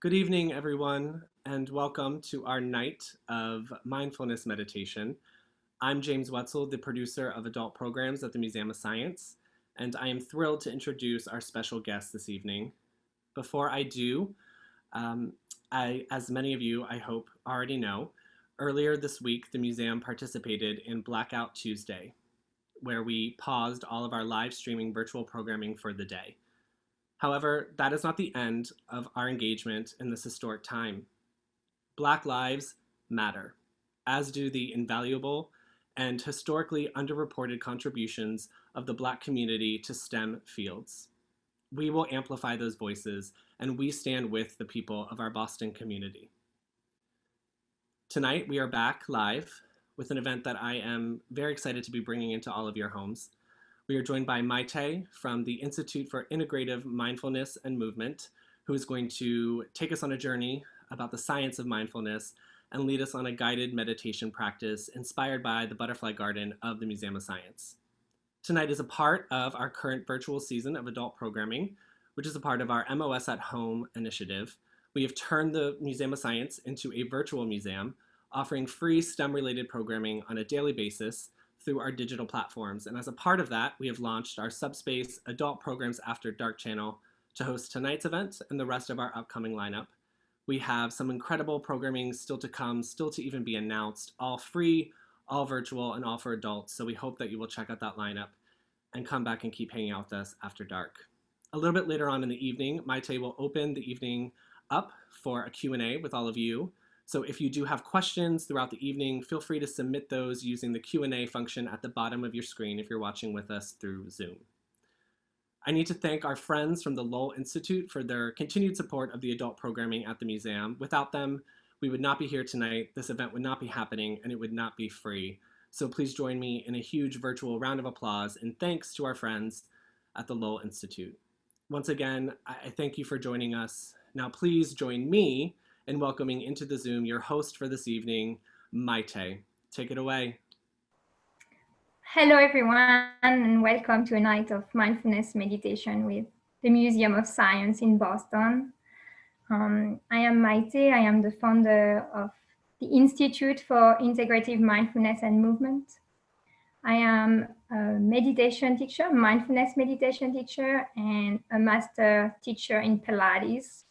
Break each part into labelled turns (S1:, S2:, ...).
S1: Good evening, everyone, and welcome to our night of mindfulness meditation. I'm James Wetzel, the producer of adult programs at the Museum of Science, and I am thrilled to introduce our special guest this evening. Before I do, as many of you, I hope, already know, earlier this week, the museum participated in Blackout Tuesday, where we paused all of our live streaming virtual programming for the day. However, that is not the end of our engagement in this historic time. Black lives matter, as do the invaluable and historically underreported contributions of the Black community to STEM fields. We will amplify those voices, and we stand with the people of our Boston community. Tonight, we are back live with an event that I am very excited to be bringing into all of your homes. We are joined by Maïté from the Institute for Integrative Mindfulness and Movement, who is going to take us on a journey about the science of mindfulness and lead us on a guided meditation practice inspired by the butterfly garden of the Museum of Science. Tonight is a part of our current virtual season of adult programming, which is a part of our MOS at Home initiative. We have turned the Museum of Science into a virtual museum, offering free STEM-related programming on a daily basis through our digital platforms. And as a part of that, we have launched our Subspace Adult Programs After Dark channel to host tonight's event and the rest of our upcoming lineup. We have some incredible programming still to come, still to even be announced, all free, all virtual, and all for adults. So we hope that you will check out that lineup and come back and keep hanging out with us after dark. A little bit later on in the evening, Maïté will open the evening up for a Q&A with all of you. So if you do have questions throughout the evening, feel free to submit those using the Q&A function at the bottom of your screen if you're watching with us through Zoom. I need to thank our friends from the Lowell Institute for their continued support of the adult programming at the museum. Without them, we would not be here tonight, this event would not be happening, and it would not be free. So please join me in a huge virtual round of applause and thanks to our friends at the Lowell Institute. Once again, I thank you for joining us. Now please join me in welcoming into the Zoom your host for this evening, Maïté. Take it away.
S2: Hello, everyone, and welcome to a night of mindfulness meditation with the Museum of Science in Boston. I am Maïté. I am the founder of the Institute for Integrative Mindfulness and Movement. I am a meditation teacher, mindfulness meditation teacher, and a master teacher in Pilates.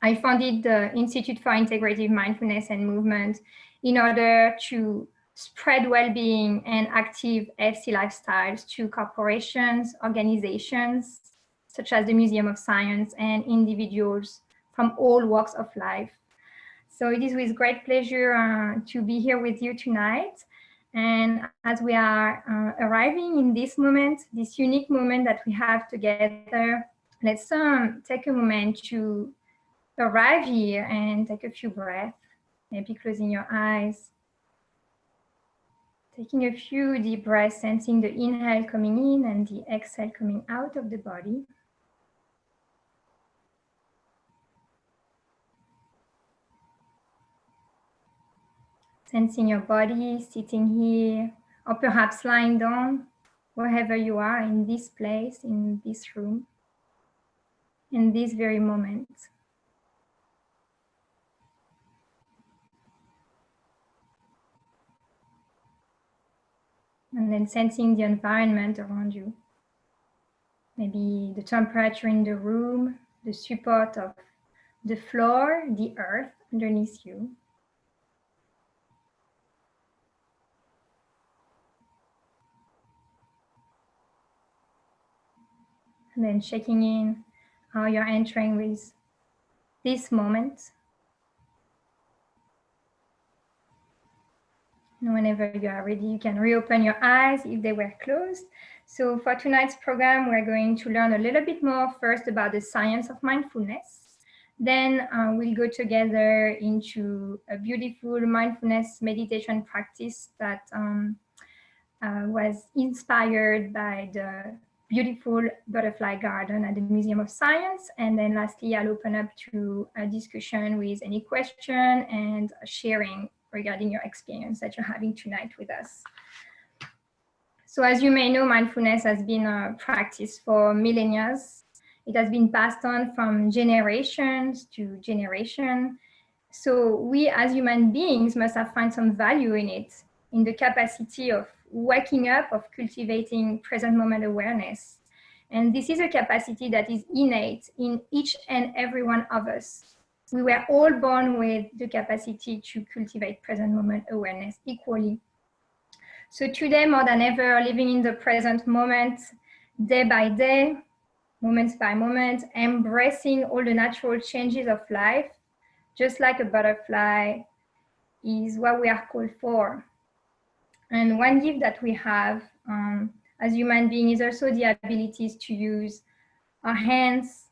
S2: I founded the Institute for Integrative Mindfulness and Movement in order to spread well-being and active healthy lifestyles to corporations, organizations, such as the Museum of Science, and individuals from all walks of life. So it is with great pleasure to be here with you tonight. And as we are arriving in this moment, this unique moment that we have together, let's take a moment to arrive here and take a few breaths, maybe closing your eyes. Taking a few deep breaths, sensing the inhale coming in and the exhale coming out of the body. Sensing your body sitting here, or perhaps lying down, wherever you are in this place, in this room, in this very moment. And then sensing the environment around you. Maybe the temperature in the room, the support of the floor, the earth underneath you. And then checking in how you're entering with this moment. And whenever you are ready, you can reopen your eyes if they were closed. So for tonight's program, we're going to learn a little bit more first about the science of mindfulness. Then we'll go together into a beautiful mindfulness meditation practice that was inspired by the beautiful butterfly garden at the Museum of Science. And then lastly, I'll open up to a discussion with any question and sharing regarding your experience that you're having tonight with us. So as you may know, mindfulness has been a practice for millennia It has been passed on from generations to generation. So we as human beings must have found some value in it, in the capacity of waking up, of cultivating present moment awareness. And this is a capacity that is innate in each and every one of us. We were all born with the capacity to cultivate present moment awareness equally. So today, more than ever, living in the present moment, day by day, moment by moment, embracing all the natural changes of life, just like a butterfly, is what we are called for. And one gift that we have as human beings is also the abilities to use our hands,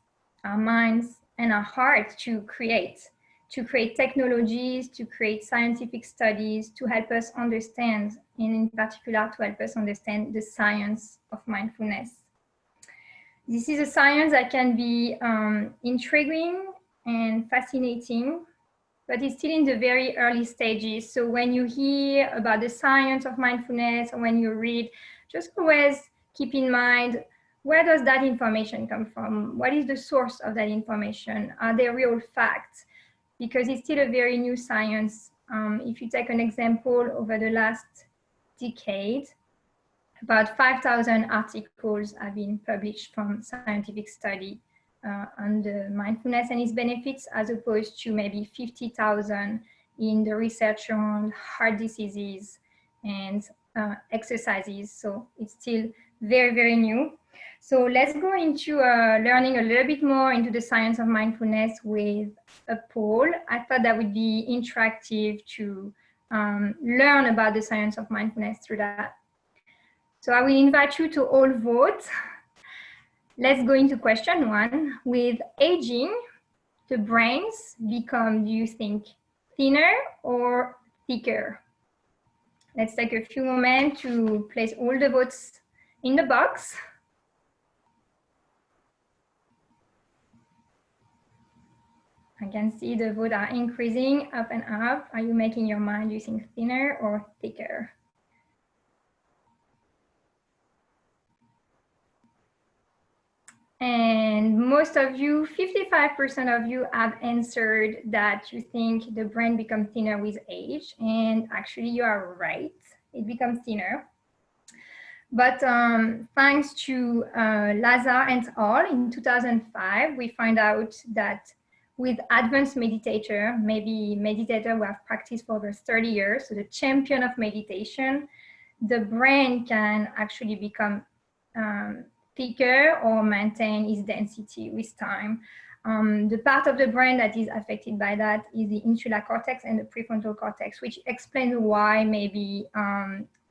S2: our minds, and our heart to create technologies, to create scientific studies, to help us understand, and in particular to help us understand the science of mindfulness. This is a science that can be intriguing and fascinating, but it's still in the very early stages. So when you hear about the science of mindfulness, or when you read, just always keep in mind, where does that information come from? What is the source of that information? Are they real facts? Because it's still a very new science. If you take an example, over the last decade, about 5,000 articles have been published from scientific study on the mindfulness and its benefits, as opposed to maybe 50,000 in the research on heart diseases and exercises. So it's still very, very new. So let's go into learning a little bit more into the science of mindfulness with a poll. I thought that would be interactive to learn about the science of mindfulness through that. So I will invite you to all vote. Let's go into question 1. With aging, the brains become, do you think, thinner or thicker? Let's take a few moments to place all the votes in the box. I can see the votes are increasing up and up. Are you making your mind, do you think thinner or thicker? And most of you, 55% of you, have answered that you think the brain becomes thinner with age. And actually you are right, it becomes thinner. But thanks to Lazar and al. In 2005, we find out that with advanced meditator, maybe meditator who have practiced for over 30 years, so the champion of meditation, the brain can actually become thicker or maintain its density with time. The part of the brain that is affected by that is the insular cortex and the prefrontal cortex, which explains why maybe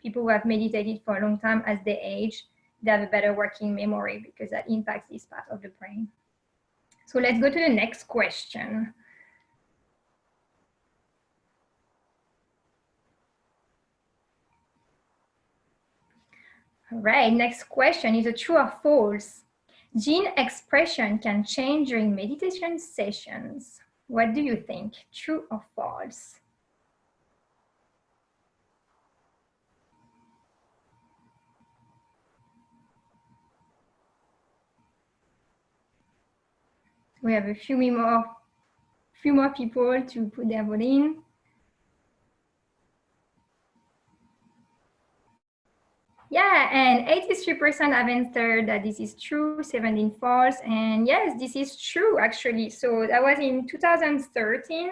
S2: people who have meditated for a long time, as they age, they have a better working memory, because that impacts this part of the brain. So let's go to the next question. All right, next question is a true or false. Gene expression can change during meditation sessions. What do you think, true or false? We have a few more people to put their vote in. Yeah, and 83% have answered that this is true, 17 false, and yes, this is true actually. So that was in 2013.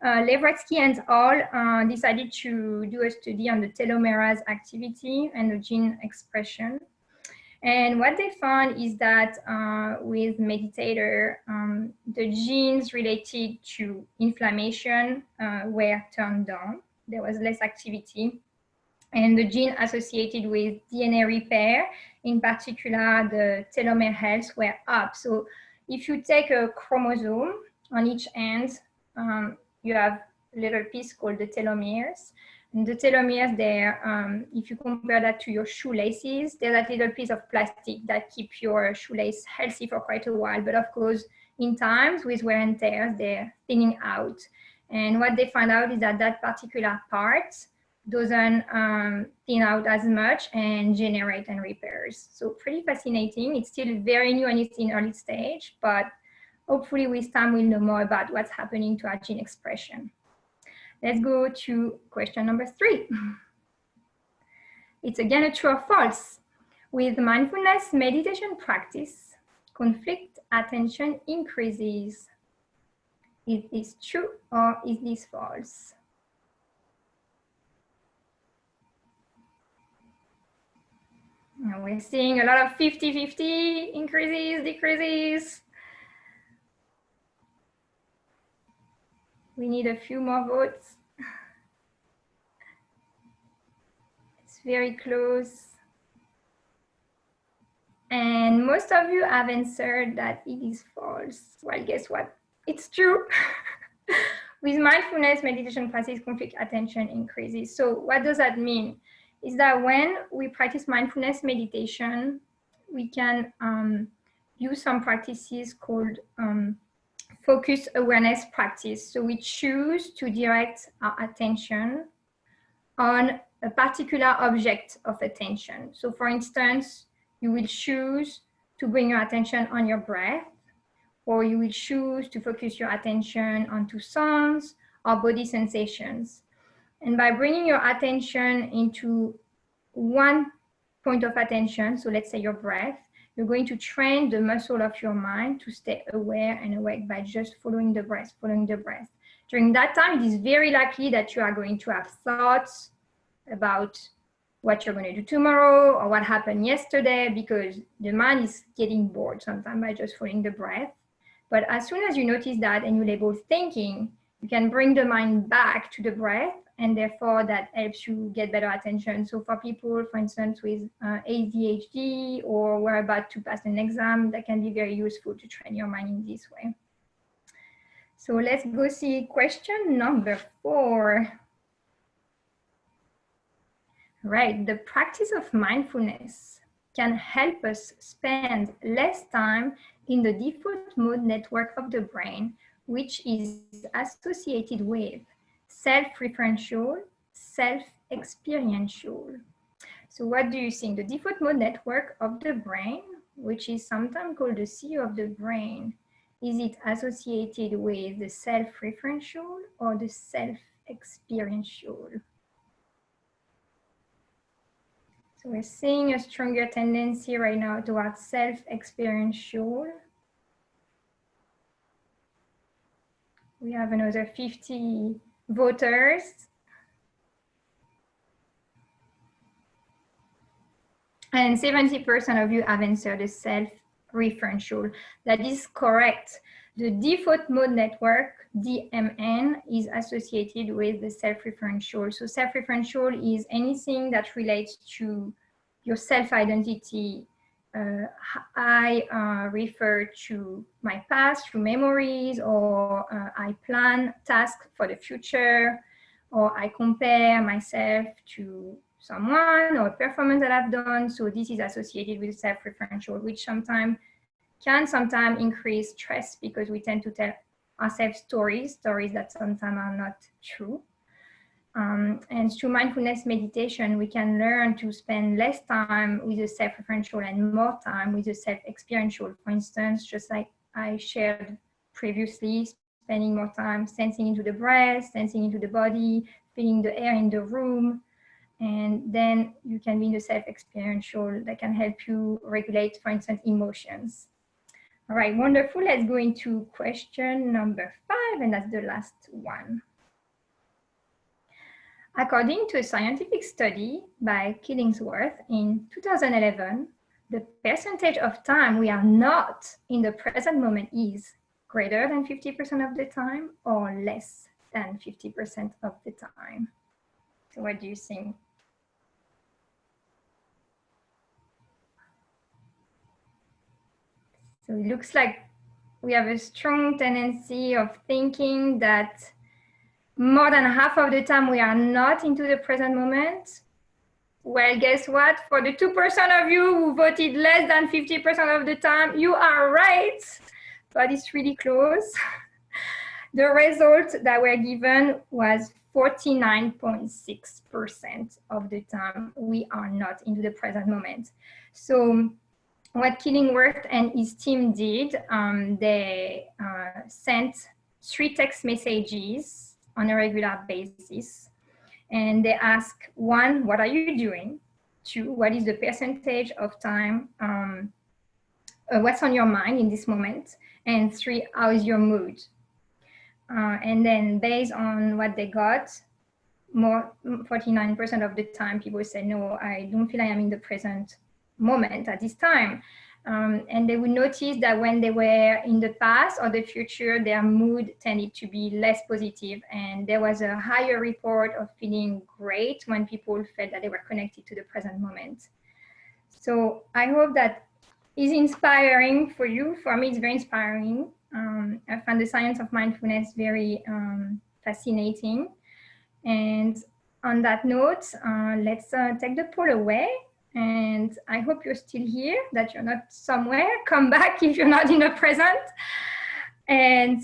S2: Levretsky and al. Decided to do a study on the telomerase activity and the gene expression. And what they found is that with meditator, the genes related to inflammation were turned down. There was less activity. And the gene associated with DNA repair, in particular the telomere health, were up. So if you take a chromosome on each end, you have a little piece called the telomeres. And the telomeres there, if you compare that to your shoelaces, they're that little piece of plastic that keep your shoelace healthy for quite a while. But of course, in times with wear and tear, they're thinning out. And what they found out is that that particular part, doesn't thin out as much and generate and repairs. So pretty fascinating. It's still very new and it's in early stage, but hopefully with time we'll know more about what's happening to our gene expression. Let's go to question number 3. It's again a true or false. With mindfulness meditation practice, conflict attention increases. Is this true or is this false? And we're seeing a lot of 50-50 increases, decreases. We need a few more votes. It's very close. And most of you have answered that it is false. Well, guess what? It's true. With mindfulness meditation practice, conflict attention increases. So what does that mean? Is that when we practice mindfulness meditation, we can use some practices called focus awareness practice. So we choose to direct our attention on a particular object of attention. So for instance, you will choose to bring your attention on your breath, or you will choose to focus your attention onto sounds or body sensations. And by bringing your attention into one point of attention, so let's say your breath, you're going to train the muscle of your mind to stay aware and awake by just following the breath, following the breath. During that time, it is very likely that you are going to have thoughts about what you're going to do tomorrow or what happened yesterday, because the mind is getting bored sometimes by just following the breath. But as soon as you notice that and you label thinking, you can bring the mind back to the breath, and therefore that helps you get better attention. So for people, for instance, with ADHD, or we're about to pass an exam, that can be very useful to train your mind in this way. So let's go see question number 4. Right, the practice of mindfulness can help us spend less time in the default mode network of the brain, which is associated with self-referential, self-experiential. So what do you think? The default mode network of the brain, which is sometimes called the CEO of the brain, is it associated with the self-referential or the self-experiential? So we're seeing a stronger tendency right now towards self-experiential. We have another 50 voters. And 70% of you have answered the self-referential. That is correct. The default mode network, DMN, is associated with the self-referential. So self-referential is anything that relates to your self-identity. I refer to my past through memories, or I plan tasks for the future, or I compare myself to someone or a performance that I've done. So this is associated with self-referential, which can sometimes increase stress because we tend to tell ourselves stories that sometimes are not true. And through mindfulness meditation, we can learn to spend less time with the self-referential and more time with the self-experiential. For instance, just like I shared previously, spending more time sensing into the breath, sensing into the body, feeling the air in the room. And then you can be in the self-experiential that can help you regulate, for instance, emotions. All right, wonderful. Let's go into question number 5, and that's the last one. According to a scientific study by Killingsworth in 2011, the percentage of time we are not in the present moment is greater than 50% of the time or less than 50% of the time. So what do you think? So it looks like we have a strong tendency of thinking that more than half of the time we are not into the present moment. Well, guess what? For the 2% of you who voted less than 50% of the time, you are right, but it's really close. The result that were given was 49.6% of the time we are not into the present moment. So what Killingworth and his team did, they sent 3 text messages on a regular basis. And they ask, 1, what are you doing? 2, what is the percentage of time, what's on your mind in this moment? And 3, how is your mood? And then based on what they got, 49% of the time people say, no, I don't feel I am in the present moment at this time. And they would notice that when they were in the past or the future, their mood tended to be less positive, and there was a higher report of feeling great when people felt that they were connected to the present moment. So I hope that is inspiring for you. For me, it's very inspiring. I find the science of mindfulness very fascinating. And on that note, let's take the poll away. And I hope you're still here, that you're not somewhere. Come back if you're not in the present. And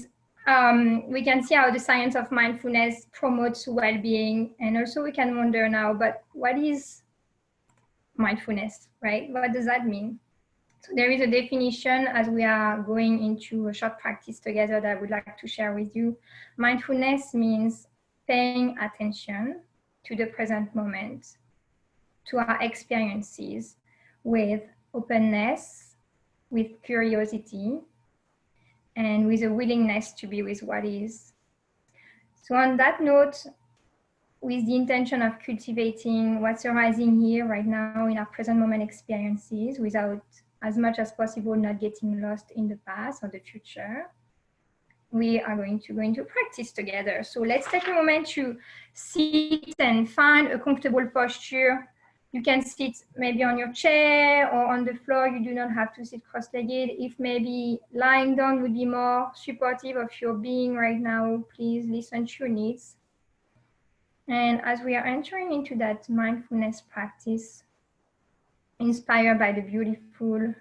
S2: we can see how the science of mindfulness promotes well-being. And also we can wonder now, but what is mindfulness, right? What does that mean? So there is a definition as we are going into a short practice together that I would like to share with you. Mindfulness means paying attention to the present moment, to our experiences with openness, with curiosity, and with a willingness to be with what is. So on that note, with the intention of cultivating what's arising here right now in our present moment experiences, without as much as possible not getting lost in the past or the future, we are going to go into practice together. So let's take a moment to sit and find a comfortable posture. You can sit maybe on your chair or on the floor. You do not have to sit cross-legged. If maybe lying down would be more supportive of your being right now, please listen to your needs. And as we are entering into that mindfulness practice, inspired by the beautiful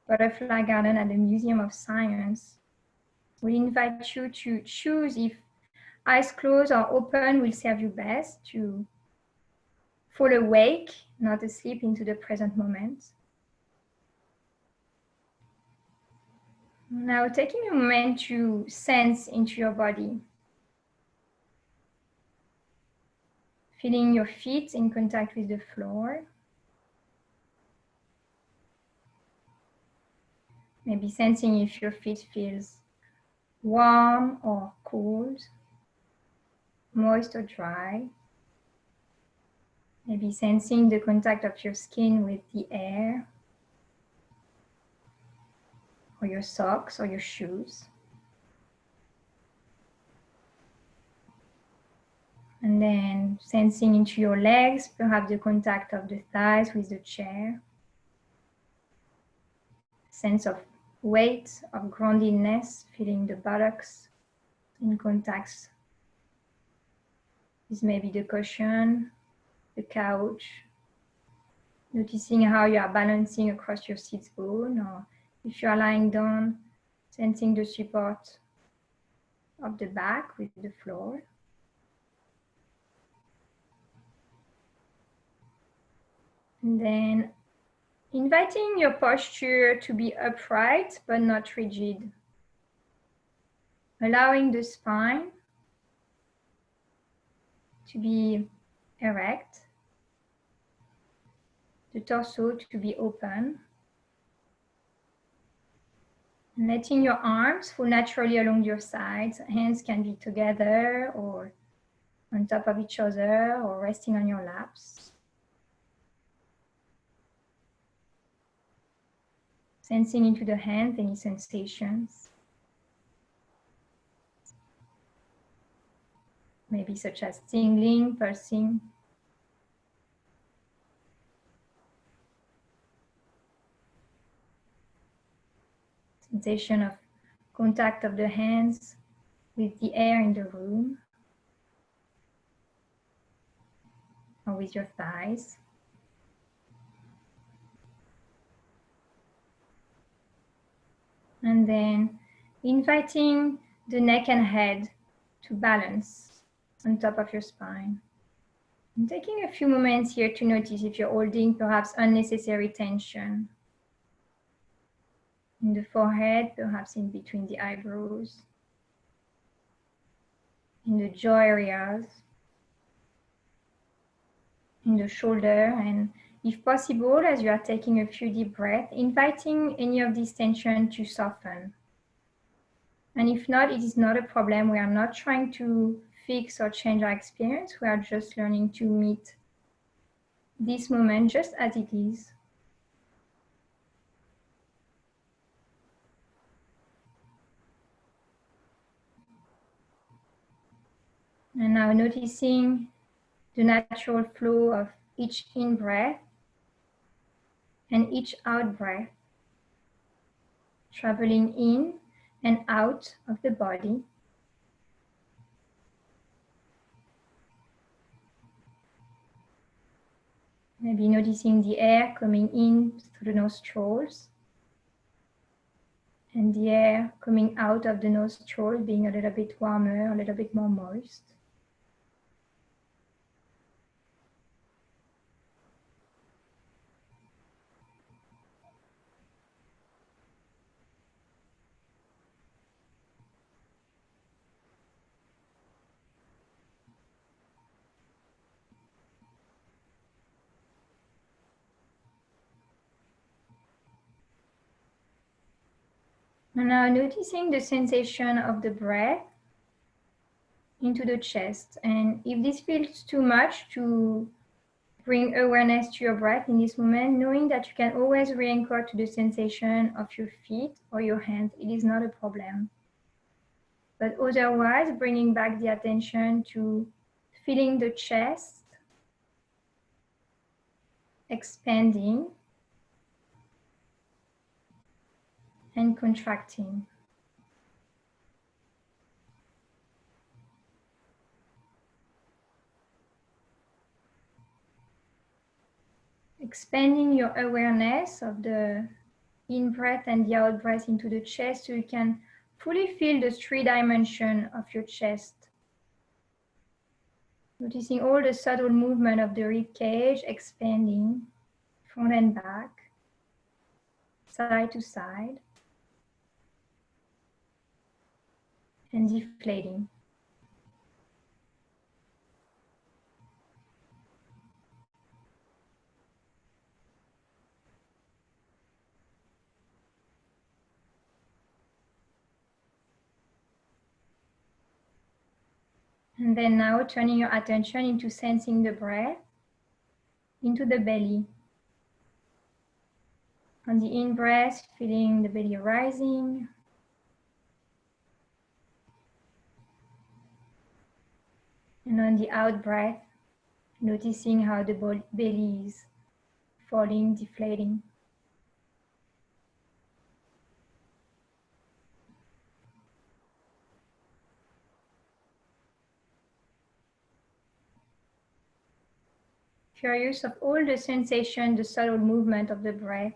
S2: butterfly garden at the Museum of Science, we invite you to choose if eyes closed or open will serve you best to fall awake, not asleep, into the present moment. Now taking a moment to sense into your body, feeling your feet in contact with the floor. Maybe sensing if your feet feels warm or cold, moist or dry. Maybe sensing the contact of your skin with the air, or your socks or your shoes. And then sensing into your legs, perhaps the contact of the thighs with the chair. Sense of weight, of groundedness, feeling the buttocks in contact with maybe the cushion, the couch. Noticing how you are balancing across your sit bone, or if you are lying down, sensing the support of the back with the floor. And then inviting your posture to be upright but not rigid. Allowing the spine to be erect, the torso to be open. And letting your arms fall naturally along your sides. Hands can be together or on top of each other or resting on your laps. Sensing into the hands any sensations, maybe such as tingling, pulsing. Sensation of contact of the hands with the air in the room or with your thighs. And then inviting the neck and head to balance on top of your spine. And taking a few moments here to notice if you're holding perhaps unnecessary tension in the forehead, perhaps in between the eyebrows, in the jaw areas, in the shoulder, and if possible, as you are taking a few deep breaths, inviting any of this tension to soften. And if not, it is not a problem. We are not trying to fix or change our experience. We are just learning to meet this moment just as it is. And now noticing the natural flow of each in-breath and each out-breath, traveling in and out of the body. Maybe noticing the air coming in through the nostrils and the air coming out of the nostril being a little bit warmer, a little bit more moist. And now noticing the sensation of the breath into the chest. And if this feels too much to bring awareness to your breath in this moment, knowing that you can always re-anchor to the sensation of your feet or your hands, it is not a problem. But otherwise, bringing back the attention to feeling the chest expanding and contracting. Expanding your awareness of the in-breath and the out-breath into the chest so you can fully feel the 3 dimensions of your chest. Noticing all the subtle movement of the rib cage expanding front and back, side to side, and deflating. And then now turning your attention into sensing the breath into the belly. On the in-breath, feeling the belly rising. And on the out-breath, noticing how the belly is falling, deflating. Curious of all the sensation, the subtle movement of the breath,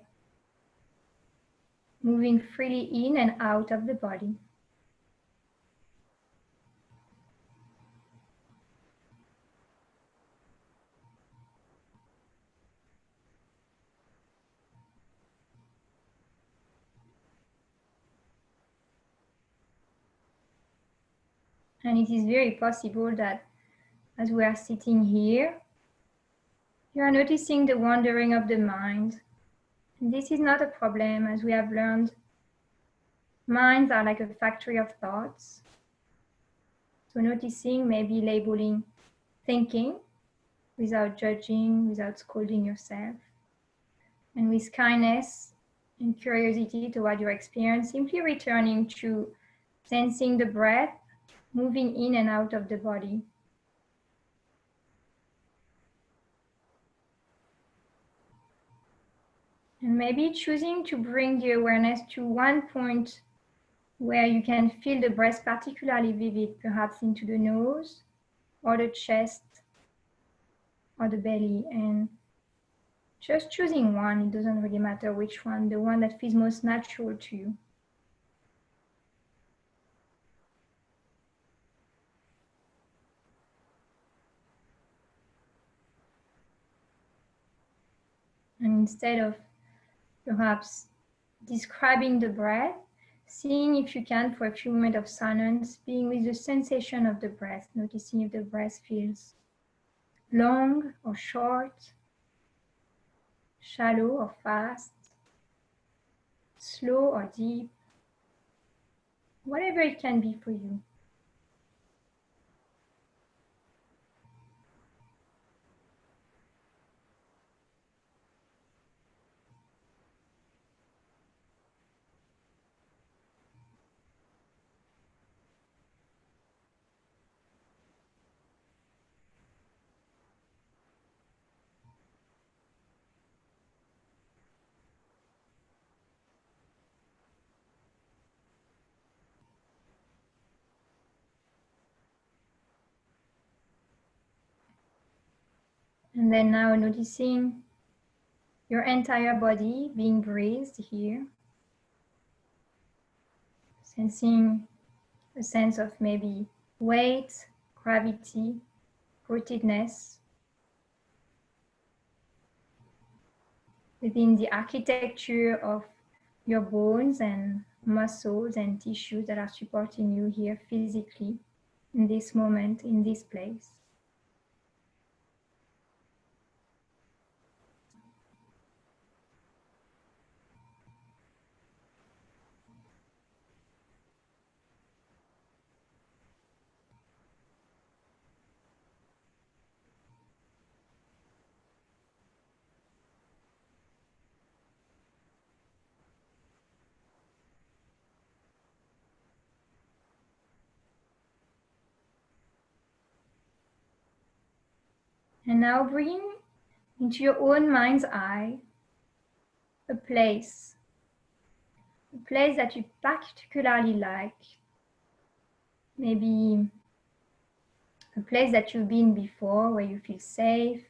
S2: moving freely in and out of the body. And it is very possible that as we are sitting here, you are noticing the wandering of the mind. And this is not a problem, as we have learned. Minds are like a factory of thoughts. So noticing, maybe labeling thinking without judging, without scolding yourself. And with kindness and curiosity toward your experience, simply returning to sensing the breath moving in and out of the body. And maybe choosing to bring the awareness to one point where you can feel the breath particularly vivid, perhaps into the nose or the chest or the belly. And just choosing one, it doesn't really matter which one, the one that feels most natural to you. instead of perhaps describing the breath, seeing if you can, for a few moments of silence, being with the sensation of the breath, noticing if the breath feels long or short, shallow or fast, slow or deep, whatever it can be for you. And then now noticing your entire body being breathed here, sensing a sense of maybe weight, gravity, rootedness within the architecture of your bones and muscles and tissues that are supporting you here physically in this moment, in this place. And now bring into your own mind's eye a place that you particularly like, maybe a place that you've been before where you feel safe,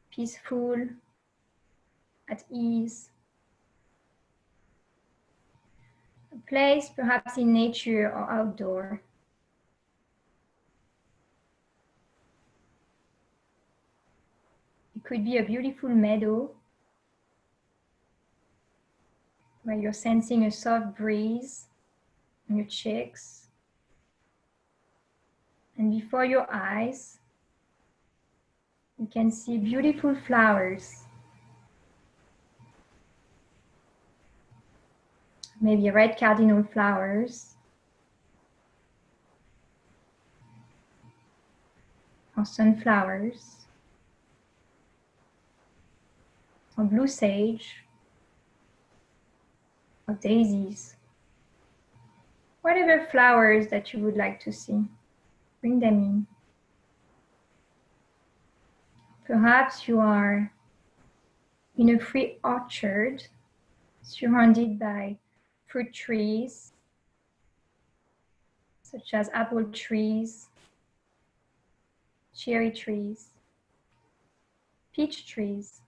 S2: peaceful, at ease. A place perhaps in nature or outdoor. It could be a beautiful meadow where you're sensing a soft breeze on your cheeks. And before your eyes, you can see beautiful flowers. Maybe red cardinal flowers or sunflowers or blue sage or daisies. Whatever flowers that you would like to see, bring them in. Perhaps you are in a free orchard surrounded by fruit trees, such as apple trees, cherry trees, peach trees.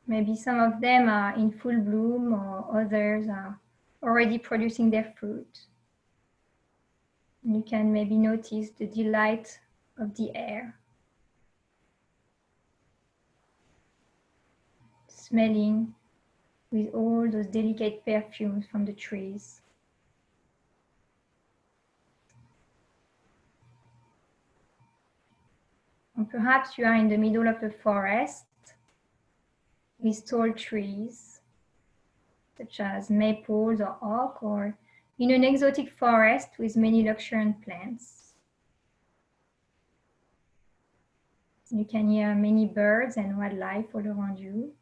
S2: Maybe some of them are in full bloom or others are already producing their fruit. And you can maybe notice the delight of the air, smelling with all those delicate perfumes from the trees. Or perhaps you are in the middle of a forest with tall trees, such as maples or oak, or in an exotic forest with many luxuriant plants. You can hear many birds and wildlife all around you.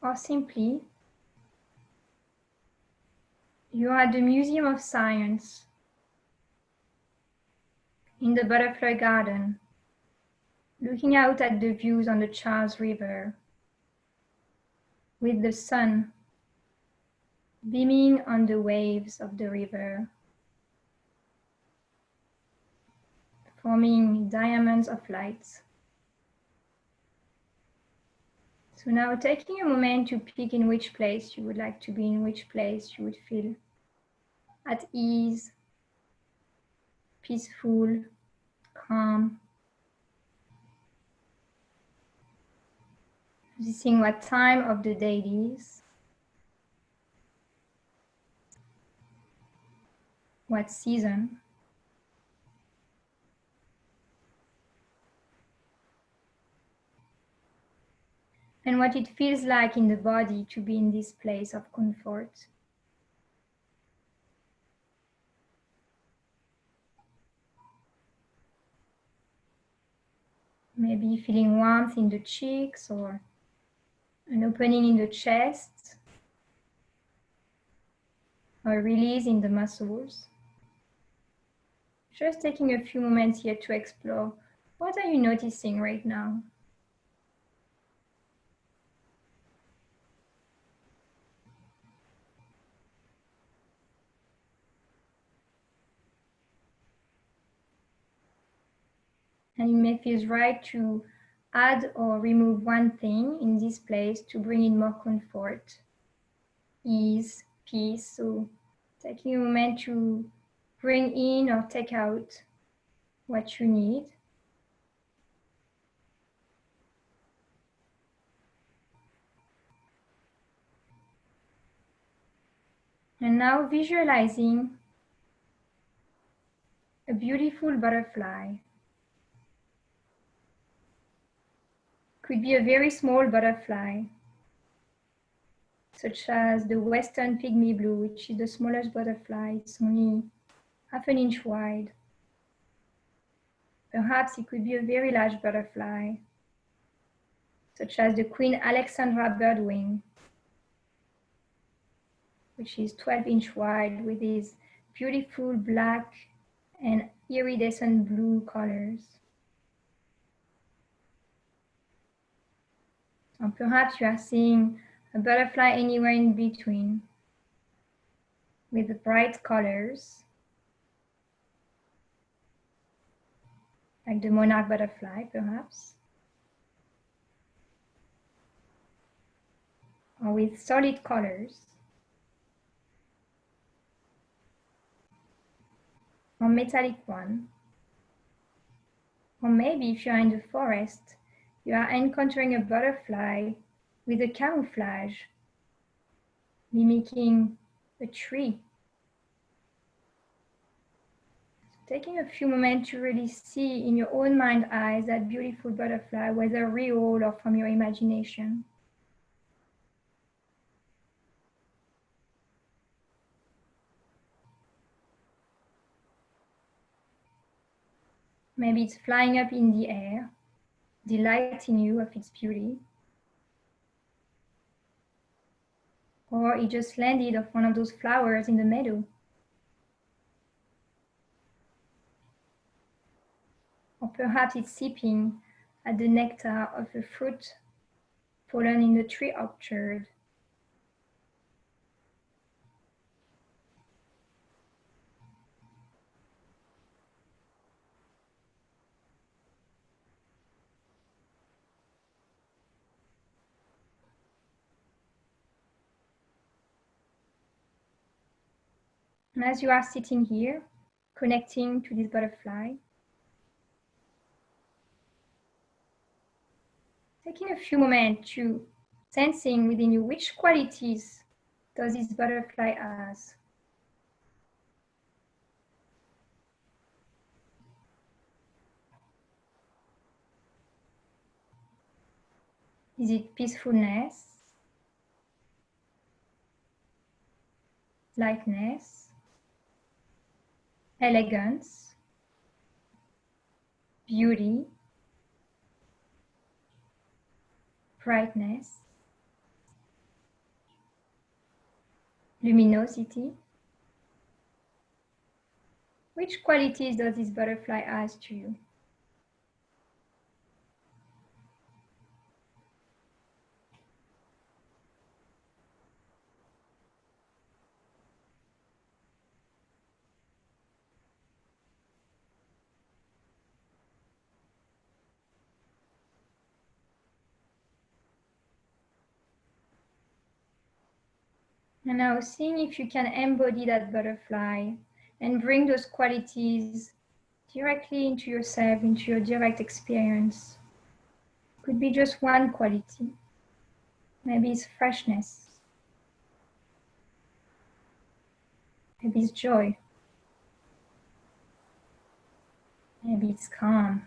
S2: Or simply, you are at the Museum of Science in the Butterfly Garden, looking out at the views on the Charles River, with the sun beaming on the waves of the river, forming diamonds of light. So now taking a moment to pick in which place you would like to be, in which place you would feel at ease, peaceful, calm, Noticing what time of the day it is, what season, and what it feels like in the body to be in this place of comfort. Maybe feeling warmth in the cheeks or an opening in the chest or release in the muscles. Just taking a few moments here to explore what are you noticing right now. And it may feel right to add or remove one thing in this place to bring in more comfort, ease, peace. So taking a moment to bring in or take out what you need. And now visualizing a beautiful butterfly. Could be a very small butterfly, such as the Western pygmy blue, which is the smallest butterfly. It's only half an inch wide. Perhaps it could be a very large butterfly, such as the Queen Alexandra birdwing, which is 12-inch wide with these beautiful black and iridescent blue colors. Or perhaps you are seeing a butterfly anywhere in between with bright colors, like the monarch butterfly, perhaps, or with solid colors, or metallic one. Or maybe if you are in the forest, you are encountering a butterfly with a camouflage, mimicking a tree. Taking a few moments to really see in your own mind eyes that beautiful butterfly, whether real or from your imagination. Maybe it's flying up in the air, delighting you of its beauty. Or it just landed off one of those flowers in the meadow. Or perhaps it's sipping at the nectar of a fruit fallen in the tree orchard. And as you are sitting here, connecting to this butterfly, taking a few moments to sensing within you which qualities does this butterfly has. Is it peacefulness, lightness, elegance, beauty, brightness, luminosity? Which qualities does this butterfly has to you? And now seeing if you can embody that butterfly and bring those qualities directly into yourself, into your direct experience. Could be just one quality. Maybe it's freshness. Maybe it's joy. Maybe it's calm.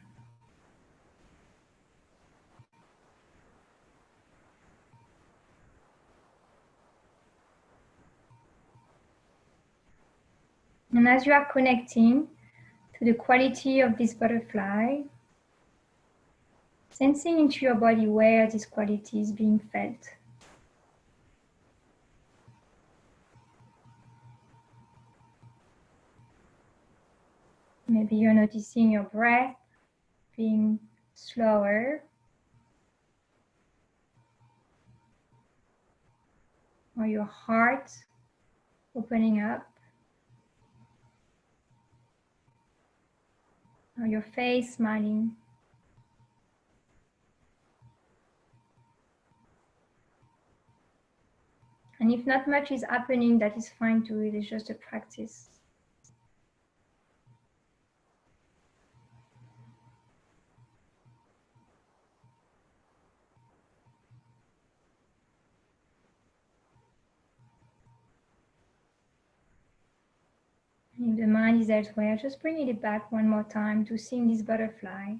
S2: And as you are connecting to the quality of this butterfly, sensing into your body where this quality is being felt. Maybe you're noticing your breath being slower, or your heart opening up, or your face smiling. And if not much is happening, that is fine too. It is just a practice. If the mind is elsewhere, just bring it back one more time to seeing this butterfly.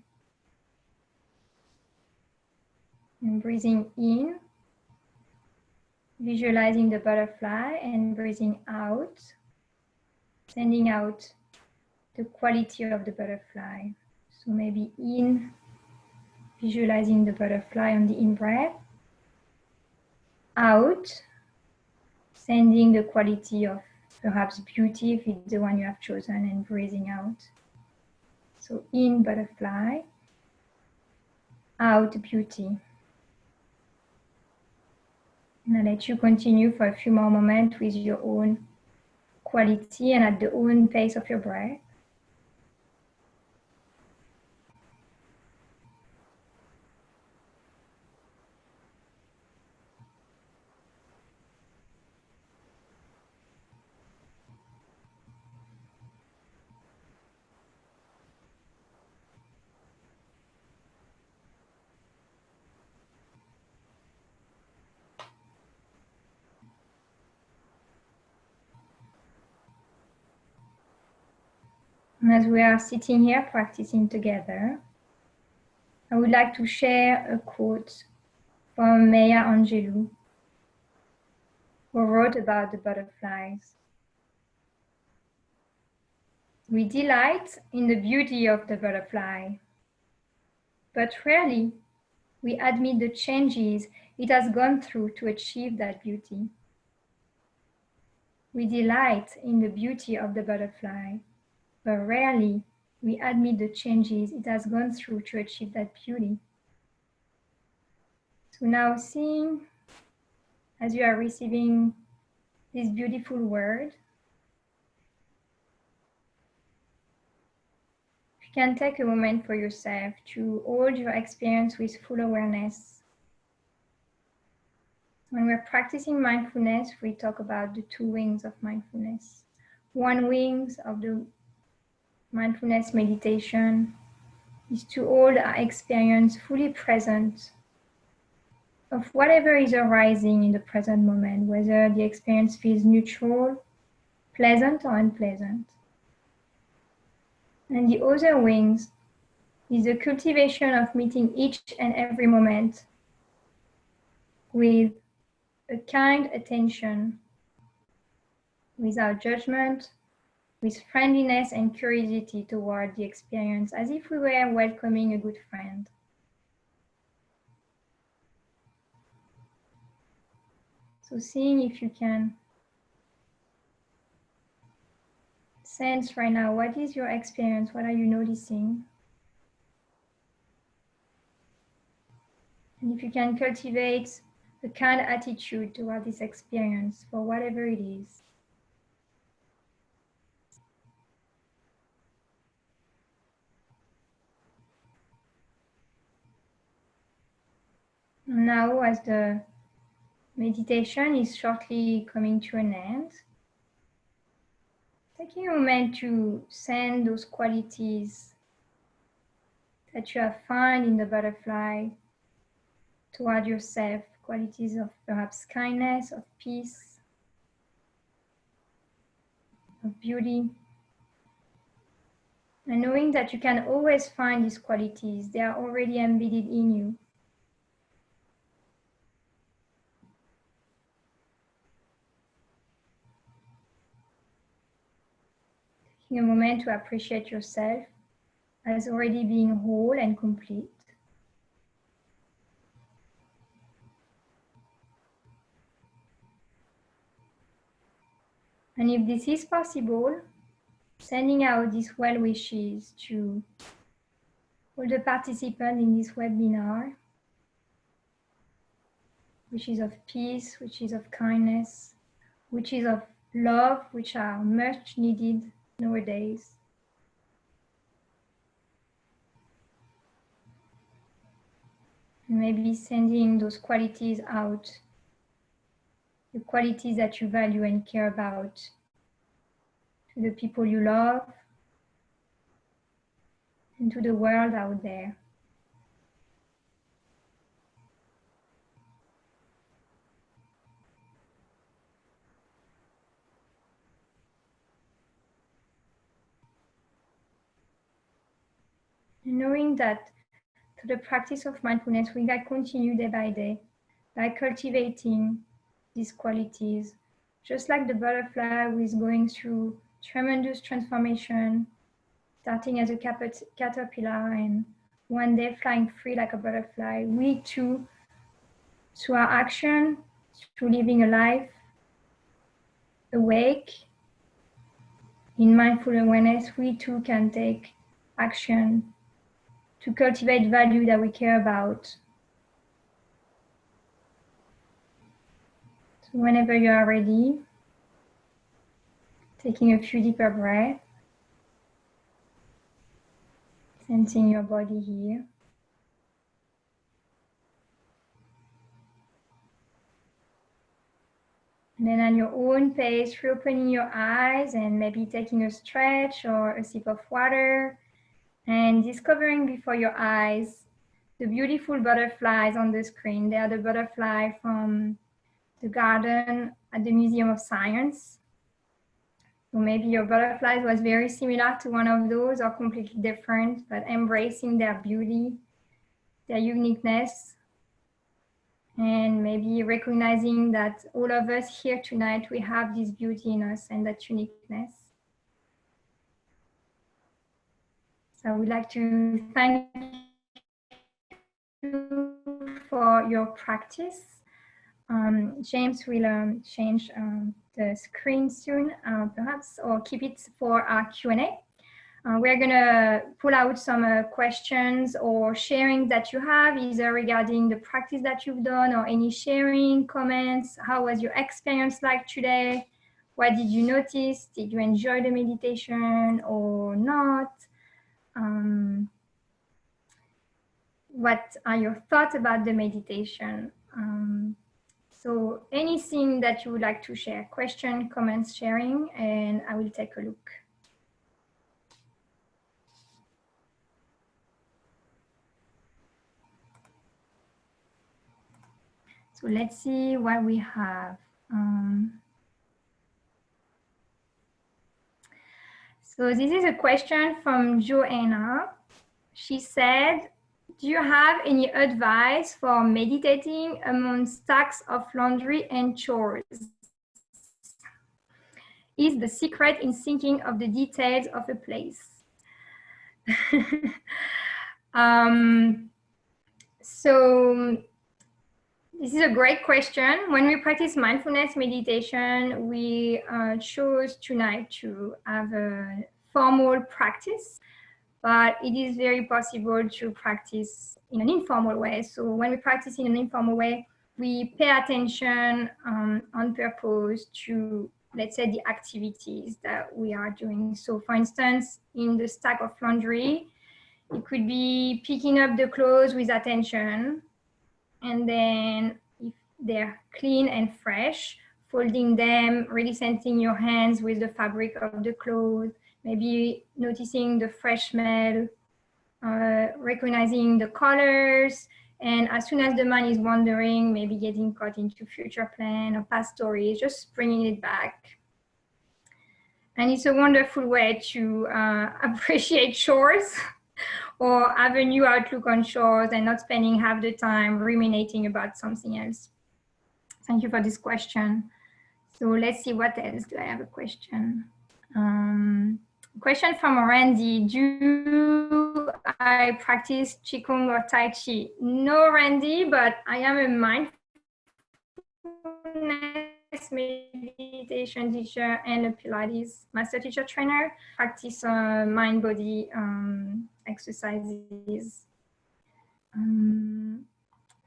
S2: And breathing in, visualizing the butterfly, and breathing out, sending out the quality of the butterfly. So maybe in, visualizing the butterfly on the in-breath, out, sending the quality of perhaps beauty if it's the one you have chosen, and breathing out. So in, butterfly, out, beauty. And I'll let you continue for a few more moments with your own quality and at the own pace of your breath. And as we are sitting here practicing together, I would like to share a quote from Maya Angelou, who wrote about the butterflies. We delight in the beauty of the butterfly, but rarely we admit the changes it has gone through to achieve that beauty. We delight in the beauty of the butterfly, but rarely we admit the changes it has gone through to achieve that beauty. So now seeing, as you are receiving this beautiful word, you can take a moment for yourself to hold your experience with full awareness. When we're practicing mindfulness, we talk about the two wings of mindfulness. One wing of the mindfulness meditation is to hold our experience fully present of whatever is arising in the present moment, whether the experience feels neutral, pleasant or unpleasant. And the other wings is the cultivation of meeting each and every moment with a kind attention, without judgment, with friendliness and curiosity toward the experience, as if we were welcoming a good friend. So seeing if you can sense right now, what is your experience? What are you noticing? And if you can cultivate a kind attitude toward this experience for whatever it is. Now, as the meditation is shortly coming to an end, taking a moment to send those qualities that you have found in the butterfly toward yourself qualities of perhaps kindness, of peace, of beauty. And knowing that you can always find these qualities, they are already embedded in you. Taking a moment to appreciate yourself as already being whole and complete. And if this is possible, sending out these well wishes to all the participants in this webinar, wishes of peace, wishes of kindness, wishes of love, which are much needed nowadays. And maybe sending those qualities out, the qualities that you value and care about, to the people you love and to the world out there. And knowing that through the practice of mindfulness, we can continue day by day by cultivating these qualities, just like the butterfly who is going through tremendous transformation, starting as a caterpillar and one day flying free like a butterfly. We too, through our action, through living a life awake in mindful awareness, we too can take action to cultivate value that we care about. So whenever you are ready, taking a few deeper breaths, sensing your body here. And then at your own pace, reopening your eyes and maybe taking a stretch or a sip of water and discovering before your eyes the beautiful butterflies on the screen. They are the butterfly from the garden at the Museum of Science. So maybe your butterflies was very similar to one of those or completely different, but embracing their beauty, their uniqueness, and maybe recognizing that all of us here tonight, we have this beauty in us and that uniqueness. So I would like to thank you for your practice. James will change the screen soon, perhaps, or keep it for our Q&A. We're going to pull out some questions or sharing that you have, either regarding the practice that you've done or any sharing, comments. How was your experience like today? What did you notice? Did you enjoy the meditation or not? What are your thoughts about the meditation? So anything that you would like to share, question, comments, sharing, and I will take a look. So let's see what we have. So this is a question from Joanna. She said, do you have any advice for meditating among stacks of laundry and chores? Is the secret in thinking of the details of a place? So this is a great question. When we practice mindfulness meditation, we chose tonight to have a formal practice, but it is very possible to practice in an informal way. So when we practice in an informal way, we pay attention on purpose to, let's say, the activities that we are doing. So for instance, in the stack of laundry, it could be picking up the clothes with attention, and then if they're clean and fresh, folding them, really sensing your hands with the fabric of the clothes, maybe noticing the fresh smell, recognizing the colors, And as soon as the mind is wandering, maybe getting caught into future plan or past stories, just bringing it back. And it's a wonderful way to appreciate chores or have a new outlook on chores and not spending half the time ruminating about something else. Thank you for this question. So let's see, what else do I have a question? Question from Randy. Do I practice Qigong or Tai Chi? No, Randy, but I am a mindfulness meditation teacher and a Pilates master teacher trainer. Practice mind-body exercises.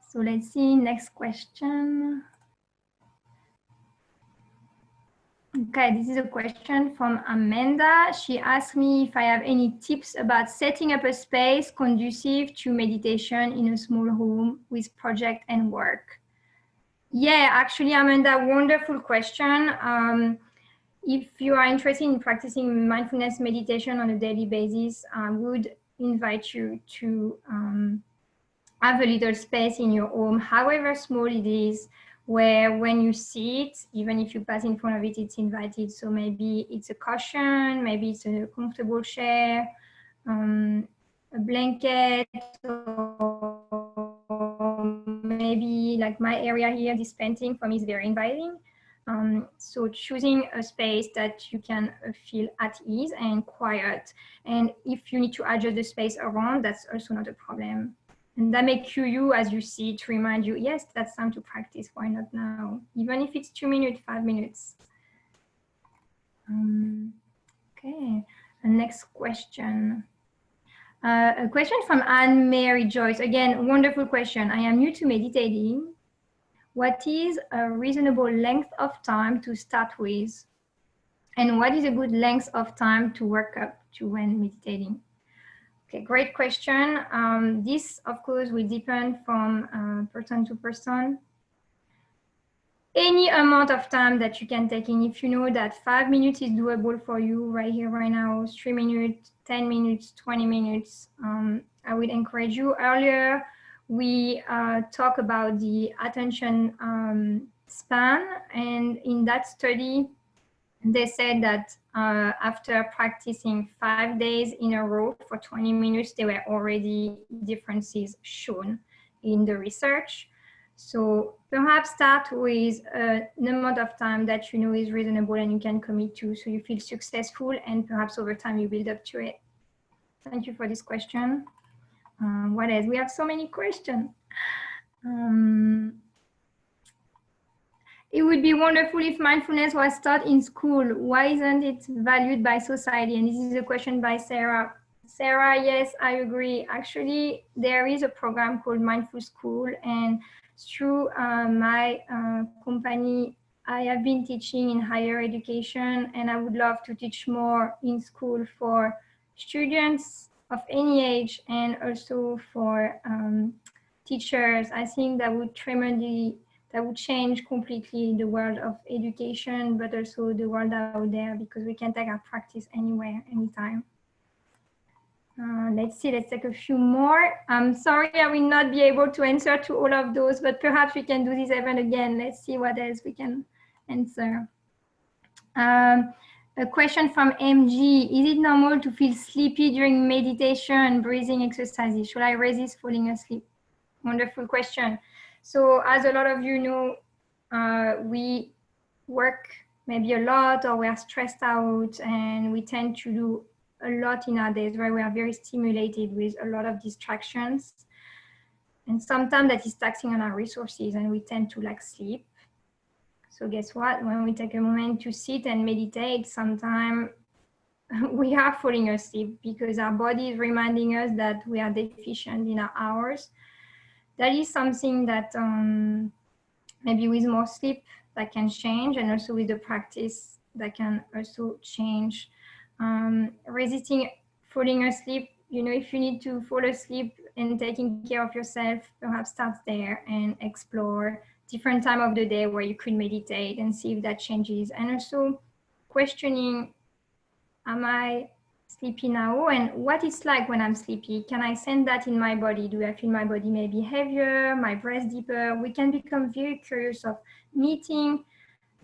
S2: So let's see, next question. Okay, this is a question from Amanda. She asked me if I have any tips about setting up a space conducive to meditation in a small room with project and work. Yeah, actually, Amanda, wonderful question. If you are interested in practicing mindfulness meditation on a daily basis, I would invite you to have a little space in your home, however small it is, where when you sit, even if you pass in front of it, it's invited. So maybe it's a cushion, maybe it's a comfortable chair, a blanket, or maybe like my area here, this painting for me is very inviting. So choosing a space that you can feel at ease and quiet. And if you need to adjust the space around, that's also not a problem. And that makes you, as you see, to remind you, yes, that's time to practice. Why not now? Even if it's 2 minutes, 5 minutes. Okay, the next question. A question from Anne-Mary Joyce. Again, wonderful question. I am new to meditating. What is a reasonable length of time to start with? And what is a good length of time to work up to when meditating? Okay, great question. This, of course, will depend from person to person. Any amount of time that you can take in, if you know that 5 minutes is doable for you right here, right now, 3 minutes, 10 minutes, 20 minutes, I would encourage you. Earlier, we talked about the attention span, and in that study, they said that after practicing 5 days in a row for 20 minutes, there were already differences shown in the research. So perhaps start with an amount of time that you know is reasonable and you can commit to, so you feel successful, and perhaps over time you build up to it. Thank you for this question. What else? We have so many questions. It would be wonderful if mindfulness was taught in school. Why isn't it valued by society? And this is a question by Sarah. Sarah, yes, I agree. Actually, there is a program called Mindful School, and through my company, I have been teaching in higher education, and I would love to teach more in school for students of any age and also for teachers. I think that would change completely the world of education, but also the world out there, because we can take our practice anywhere, anytime. Let's see, let's take a few more. I'm sorry, I will not be able to answer to all of those, but perhaps we can do this event again. Let's see what else we can answer. A question from MG. Is it normal to feel sleepy during meditation and breathing exercises? Should I resist falling asleep? Wonderful question. So as a lot of you know, we work maybe a lot, or we are stressed out, and we tend to do a lot in our days where we are very stimulated with a lot of distractions. And sometimes that is taxing on our resources, and we tend to lack sleep. So guess what? When we take a moment to sit and meditate, sometimes we are falling asleep because our body is reminding us that we are deficient in our hours. That is something that maybe with more sleep that can change, and also with the practice that can also change. Resisting falling asleep, you know, if you need to fall asleep and taking care of yourself, perhaps start there and explore different time of the day where you could meditate and see if that changes. And also questioning, am I sleepy now, and what it's like when I'm sleepy. Can I sense that in my body? Do I feel my body maybe heavier, my breath deeper? We can become very curious of meeting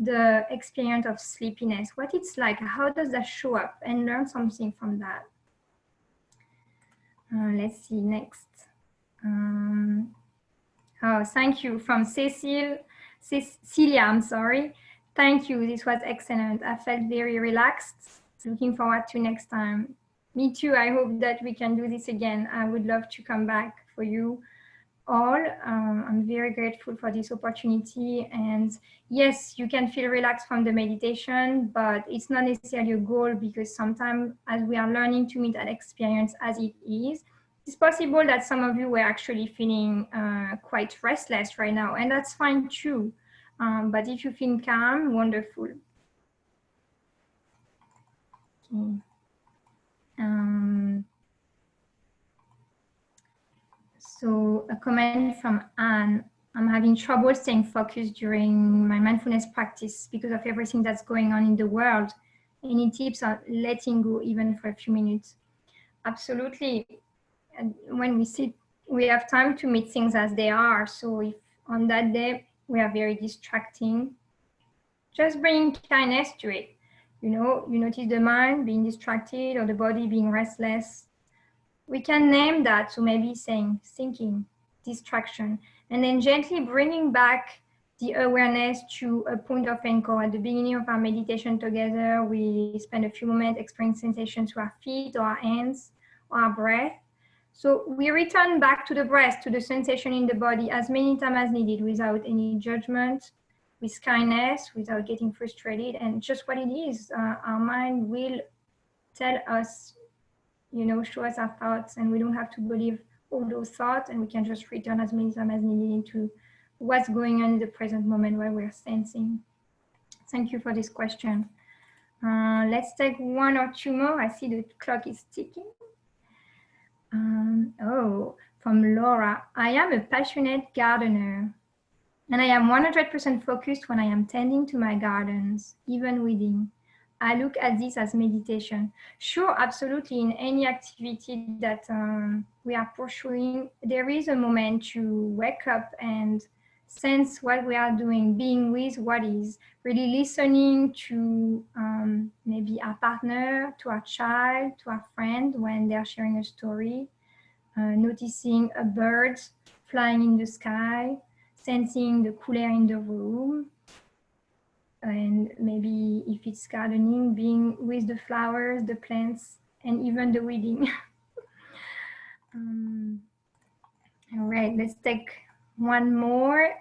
S2: the experience of sleepiness, what it's like, how does that show up, and learn something from that. Let's see next. Oh, thank you from Cecilia, I'm sorry. Thank you, this was excellent. I felt very relaxed. Looking forward to next time. Me too, I hope that we can do this again. I would love to come back for you all. I'm very grateful for this opportunity. And yes, you can feel relaxed from the meditation, but it's not necessarily a goal, because sometimes as we are learning to meet that experience as it is, it's possible that some of you were actually feeling quite restless right now, and that's fine too. But if you feel calm, wonderful. Okay. So a comment from Anne. I'm having trouble staying focused during my mindfulness practice because of everything that's going on in the world. Any tips on letting go even for a few minutes? Absolutely. And when we sit, we have time to meet things as they are. So if on that day we are very distracting, just bring kindness to it. You know, you notice the mind being distracted or the body being restless. We can name that, so maybe saying thinking, distraction, and then gently bringing back the awareness to a point of anchor. At the beginning of our meditation together, we spend a few moments experiencing sensations to our feet or our hands or our breath. So we return back to the breath, to the sensation in the body as many times as needed, without any judgment, with kindness, without getting frustrated, and just what it is. Our mind will tell us, you know, show us our thoughts, and we don't have to believe all those thoughts, and we can just return as many times as needed into what's going on in the present moment where we're sensing. Thank you for this question. Let's take one or two more. I see the clock is ticking. From Laura. I am a passionate gardener, and I am 100% focused when I am tending to my gardens, even weeding. I look at this as meditation. Sure, absolutely. In any activity that we are pursuing, there is a moment to wake up and sense what we are doing, being with what is, really listening to maybe our partner, to our child, to our friend when they're sharing a story, noticing a bird flying in the sky, sensing the cool air in the room, and maybe if it's gardening, being with the flowers, the plants, and even the weeding. All right, let's take one more.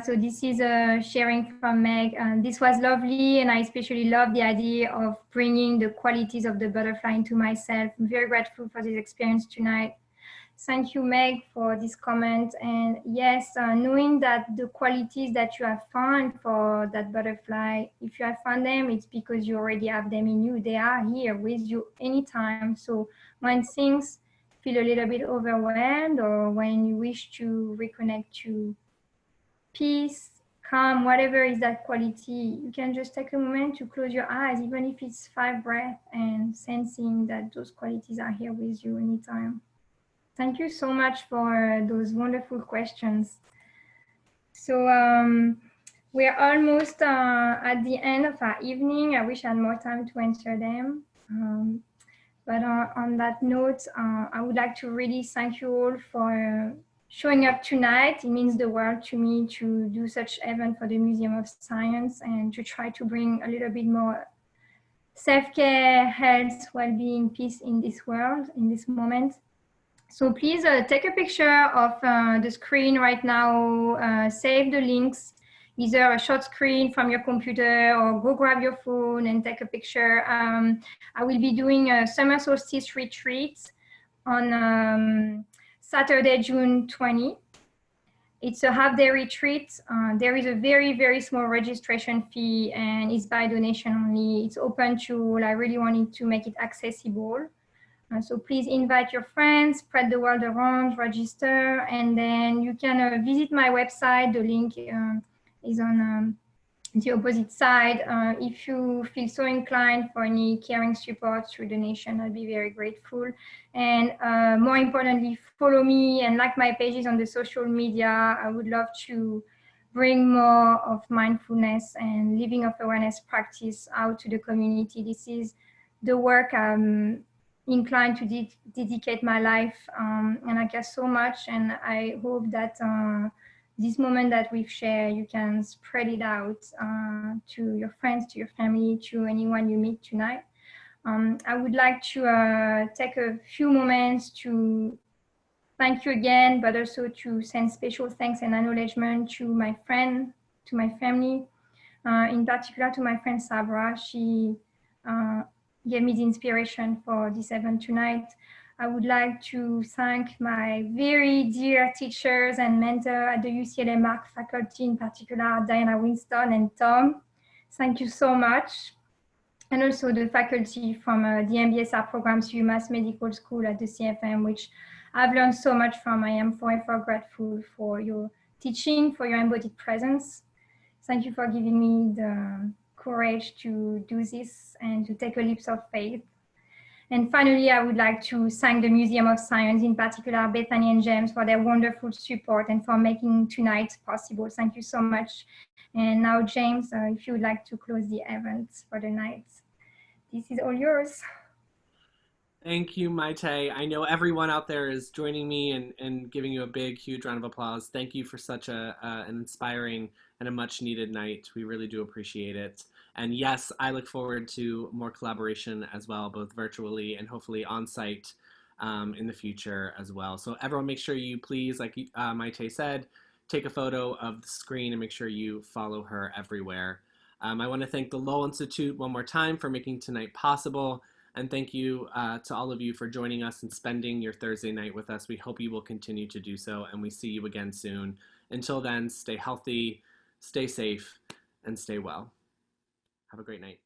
S2: So this is a sharing from Meg. This was lovely, and I especially love the idea of bringing the qualities of the butterfly into myself. I'm very grateful for this experience tonight. Thank you, Meg, for this comment. And yes, knowing that the qualities that you have found for that butterfly, if you have found them, it's because you already have them in you. They are here with you anytime. So when things feel a little bit overwhelmed, or when you wish to reconnect to peace, calm, whatever is that quality, you can just take a moment to close your eyes, even if it's 5 breaths, and sensing that those qualities are here with you anytime. Thank you so much for those wonderful questions. So we're almost at the end of our evening. I wish I had more time to answer them. But on that note, I would like to really thank you all for showing up tonight. It means the world to me to do such event for the Museum of Science, and to try to bring a little bit more self-care, health, well-being, peace in this world, in this moment. So please take a picture of the screen right now, save the links, either a short screen from your computer, or go grab your phone and take a picture. I will be doing a summer solstice retreat on Saturday, June 20. It's a half-day retreat. There is a very, very small registration fee, and it's by donation only. It's open to all. I really wanted to make it accessible. So please invite your friends, spread the word around, register, and then you can visit my website. The link is on the opposite side. If you feel so inclined for any caring support through donation, I'd be very grateful. And more importantly, follow me and like my pages on the social media. I would love to bring more of mindfulness and living of awareness practice out to the community. This is the work I'm inclined to dedicate my life, and I care so much, and I hope that this moment that we've shared, you can spread it out to your friends, to your family, to anyone you meet tonight. I would like to take a few moments to thank you again, but also to send special thanks and acknowledgement to my friend, to my family, in particular to my friend Sabra. She gave me the inspiration for this event tonight. I would like to thank my very dear teachers and mentor at the UCLA Mark faculty, in particular Diana Winston and Tom. Thank you so much. And also the faculty from the MBSR programs, UMass Medical School at the CFM, which I've learned so much from. I am forever grateful for your teaching, for your embodied presence. Thank you for giving me the courage to do this and to take a leap of faith. And finally, I would like to thank the Museum of Science, in particular Bethany and James, for their wonderful support and for making tonight possible. Thank you so much. And now, James, if you would like to close the event for the night, this is all yours.
S1: Thank you, Maïté. I know everyone out there is joining me and giving you a big, huge round of applause. Thank you for such an inspiring and a much needed night. We really do appreciate it. And yes, I look forward to more collaboration as well, both virtually and hopefully on site in the future as well. So everyone make sure you please, like Maïté said, take a photo of the screen and make sure you follow her everywhere. I want to thank the Lowell Institute one more time for making tonight possible. And thank you to all of you for joining us and spending your Thursday night with us. We hope you will continue to do so, and we see you again soon. Until then, stay healthy, stay safe, and stay well. Have a great night.